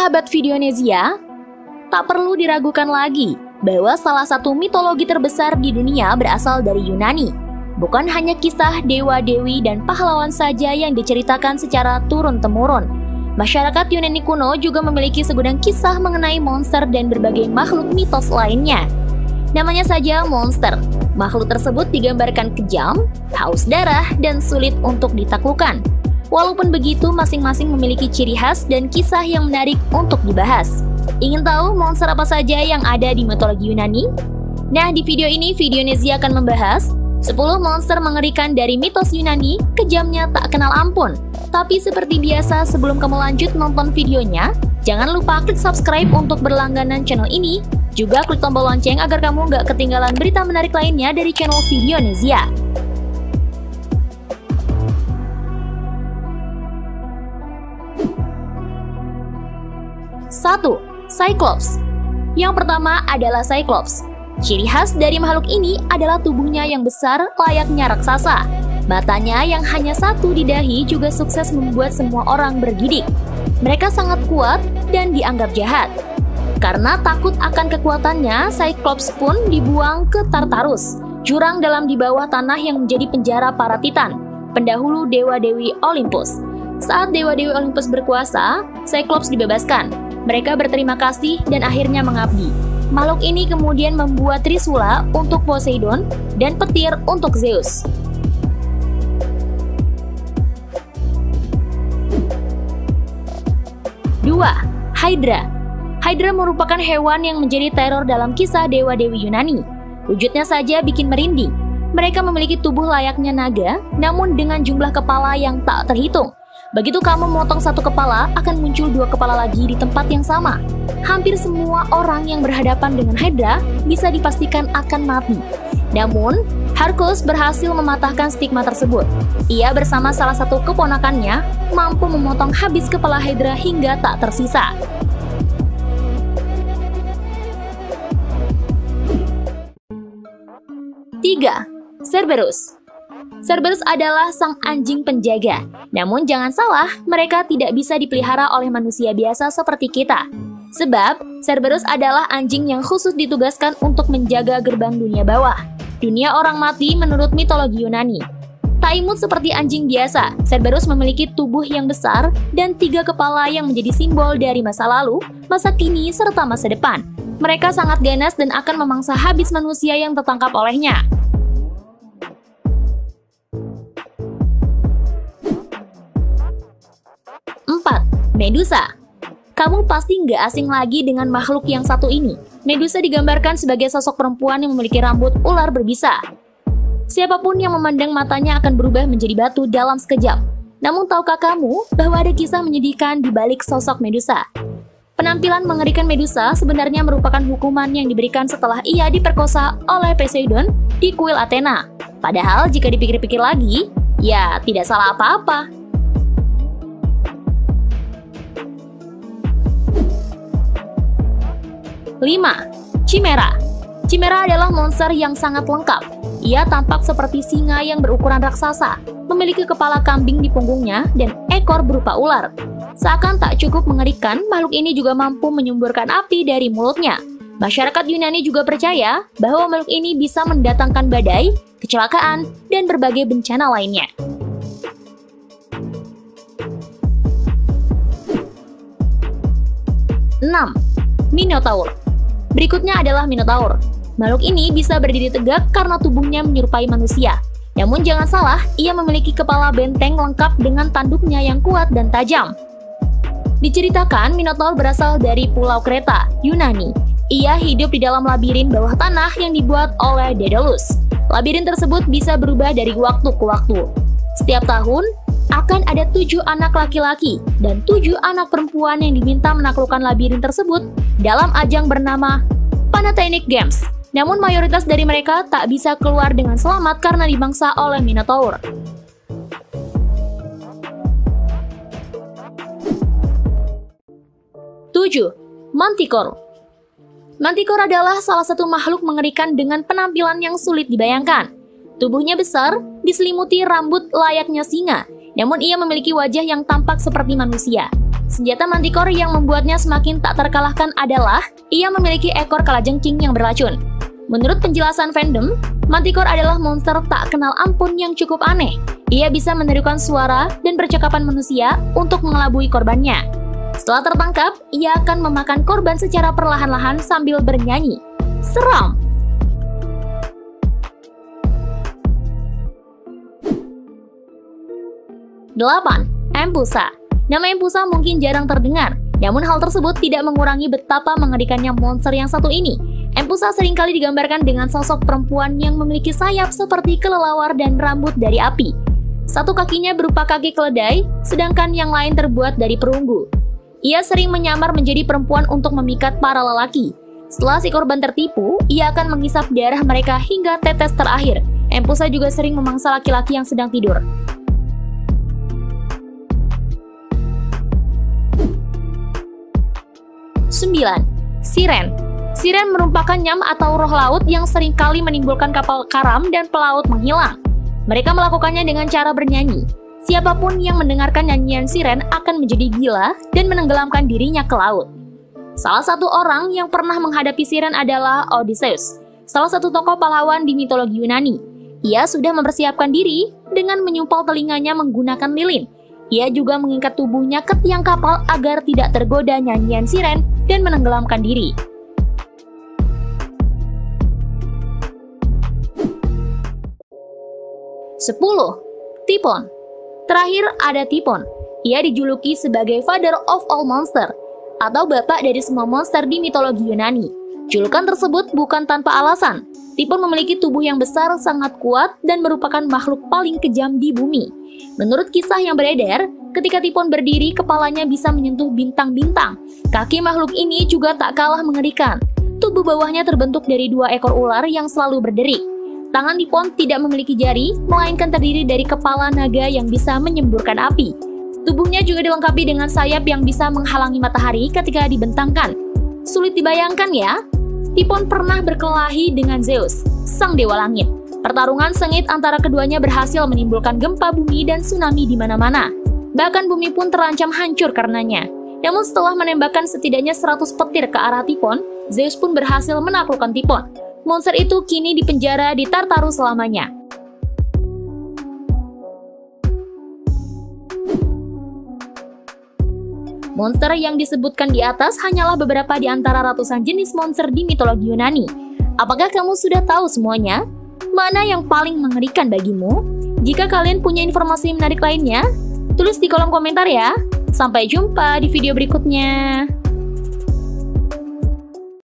Sahabat Videonesia, tak perlu diragukan lagi bahwa salah satu mitologi terbesar di dunia berasal dari Yunani. Bukan hanya kisah dewa-dewi dan pahlawan saja yang diceritakan secara turun-temurun. Masyarakat Yunani kuno juga memiliki segudang kisah mengenai monster dan berbagai makhluk mitos lainnya. Namanya saja monster. Makhluk tersebut digambarkan kejam, haus darah, dan sulit untuk ditaklukkan. Walaupun begitu, masing-masing memiliki ciri khas dan kisah yang menarik untuk dibahas. Ingin tahu monster apa saja yang ada di mitologi Yunani? Nah, di video ini Videonesia akan membahas 10 monster mengerikan dari mitos Yunani, kejamnya tak kenal ampun. Tapi seperti biasa, sebelum kamu lanjut nonton videonya, jangan lupa klik subscribe untuk berlangganan channel ini. Juga klik tombol lonceng agar kamu nggak ketinggalan berita menarik lainnya dari channel Videonesia. 1. Cyclops. Yang pertama adalah Cyclops. Ciri khas dari makhluk ini adalah tubuhnya yang besar layaknya raksasa. Matanya yang hanya satu di dahi juga sukses membuat semua orang bergidik. Mereka sangat kuat dan dianggap jahat. Karena takut akan kekuatannya, Cyclops pun dibuang ke Tartarus, jurang dalam di bawah tanah yang menjadi penjara para Titan, pendahulu dewa-dewi Olympus. Saat dewa-dewi Olympus berkuasa, Cyclops dibebaskan. Mereka berterima kasih dan akhirnya mengabdi. Makhluk ini kemudian membuat trisula untuk Poseidon dan petir untuk Zeus. 2. Hydra. Hydra merupakan hewan yang menjadi teror dalam kisah dewa-dewi Yunani. Wujudnya saja bikin merinding. Mereka memiliki tubuh layaknya naga, namun dengan jumlah kepala yang tak terhitung. Begitu kamu memotong satu kepala, akan muncul 2 kepala lagi di tempat yang sama. Hampir semua orang yang berhadapan dengan Hydra bisa dipastikan akan mati. Namun, Hercules berhasil mematahkan stigma tersebut. Ia bersama salah satu keponakannya mampu memotong habis kepala Hydra hingga tak tersisa. 3. Cerberus. Cerberus adalah sang anjing penjaga. Namun jangan salah, mereka tidak bisa dipelihara oleh manusia biasa seperti kita. Sebab, Cerberus adalah anjing yang khusus ditugaskan untuk menjaga gerbang dunia bawah, dunia orang mati menurut mitologi Yunani. Tak imut seperti anjing biasa, Cerberus memiliki tubuh yang besar dan 3 kepala yang menjadi simbol dari masa lalu, masa kini, serta masa depan. Mereka sangat ganas dan akan memangsa habis manusia yang tertangkap olehnya. 4. Medusa. Kamu pasti nggak asing lagi dengan makhluk yang satu ini. Medusa digambarkan sebagai sosok perempuan yang memiliki rambut ular berbisa. Siapapun yang memandang matanya akan berubah menjadi batu dalam sekejap. Namun tahukah kamu bahwa ada kisah menyedihkan di balik sosok Medusa? Penampilan mengerikan Medusa sebenarnya merupakan hukuman yang diberikan setelah ia diperkosa oleh Poseidon di kuil Athena. Padahal jika dipikir-pikir lagi, ya tidak salah apa-apa. 5. Chimera. Chimera adalah monster yang sangat lengkap. Ia tampak seperti singa yang berukuran raksasa, memiliki kepala kambing di punggungnya dan ekor berupa ular. Seakan tak cukup mengerikan, makhluk ini juga mampu menyemburkan api dari mulutnya. Masyarakat Yunani juga percaya bahwa makhluk ini bisa mendatangkan badai, kecelakaan, dan berbagai bencana lainnya. 6. Minotaur. Berikutnya adalah Minotaur. Makhluk ini bisa berdiri tegak karena tubuhnya menyerupai manusia. Namun jangan salah, ia memiliki kepala benteng lengkap dengan tanduknya yang kuat dan tajam. Diceritakan Minotaur berasal dari Pulau Kreta, Yunani. Ia hidup di dalam labirin bawah tanah yang dibuat oleh Daedalus. Labirin tersebut bisa berubah dari waktu ke waktu. Setiap tahun, akan ada 7 anak laki-laki dan 7 anak perempuan yang diminta menaklukkan labirin tersebut dalam ajang bernama Panathenaic Games. Namun mayoritas dari mereka tak bisa keluar dengan selamat karena dimangsa oleh Minotaur. 7. Manticore. Manticore adalah salah satu makhluk mengerikan dengan penampilan yang sulit dibayangkan. Tubuhnya besar, diselimuti rambut layaknya singa, namun ia memiliki wajah yang tampak seperti manusia. Senjata Manticore yang membuatnya semakin tak terkalahkan adalah ia memiliki ekor kalajengking yang beracun. Menurut penjelasan fandom, Manticore adalah monster tak kenal ampun yang cukup aneh. Ia bisa menirukan suara dan percakapan manusia untuk mengelabui korbannya. Setelah tertangkap, ia akan memakan korban secara perlahan-lahan sambil bernyanyi. Seram! 8. Empusa. Nama Empusa mungkin jarang terdengar, namun hal tersebut tidak mengurangi betapa mengerikannya monster yang satu ini. Empusa seringkali digambarkan dengan sosok perempuan yang memiliki sayap seperti kelelawar dan rambut dari api. Satu kakinya berupa kaki keledai, sedangkan yang lain terbuat dari perunggu. Ia sering menyamar menjadi perempuan untuk memikat para lelaki. Setelah si korban tertipu, ia akan menghisap darah mereka hingga tetes terakhir. Empusa juga sering memangsa laki-laki yang sedang tidur. 9. Siren. Siren merupakan nyam atau roh laut yang seringkali menimbulkan kapal karam dan pelaut menghilang. Mereka melakukannya dengan cara bernyanyi. Siapapun yang mendengarkan nyanyian siren akan menjadi gila dan menenggelamkan dirinya ke laut. Salah satu orang yang pernah menghadapi siren adalah Odysseus, salah satu tokoh pahlawan di mitologi Yunani. Ia sudah mempersiapkan diri dengan menyumpal telinganya menggunakan lilin. Ia juga mengikat tubuhnya ke tiang kapal agar tidak tergoda nyanyian siren dan menenggelamkan diri. 10. Typhon. Terakhir ada Typhon. Ia dijuluki sebagai Father of all Monster atau bapak dari semua monster di mitologi Yunani. Julukan tersebut bukan tanpa alasan. Typhon memiliki tubuh yang besar, sangat kuat, dan merupakan makhluk paling kejam di bumi. Menurut kisah yang beredar, ketika Typhon berdiri, kepalanya bisa menyentuh bintang-bintang. Kaki makhluk ini juga tak kalah mengerikan. Tubuh bawahnya terbentuk dari 2 ekor ular yang selalu berderik. Tangan Typhon tidak memiliki jari, melainkan terdiri dari kepala naga yang bisa menyemburkan api. Tubuhnya juga dilengkapi dengan sayap yang bisa menghalangi matahari ketika dibentangkan. Sulit dibayangkan ya? Typhon pernah berkelahi dengan Zeus, sang dewa langit. Pertarungan sengit antara keduanya berhasil menimbulkan gempa bumi dan tsunami di mana-mana. Bahkan bumi pun terancam hancur karenanya. Namun setelah menembakkan setidaknya 100 petir ke arah Typhon, Zeus pun berhasil menaklukkan Typhon. Monster itu kini dipenjara di Tartarus selamanya. Monster yang disebutkan di atas hanyalah beberapa di antara ratusan jenis monster di mitologi Yunani. Apakah kamu sudah tahu semuanya? Mana yang paling mengerikan bagimu? Jika kalian punya informasi menarik lainnya, tulis di kolom komentar ya. Sampai jumpa di video berikutnya.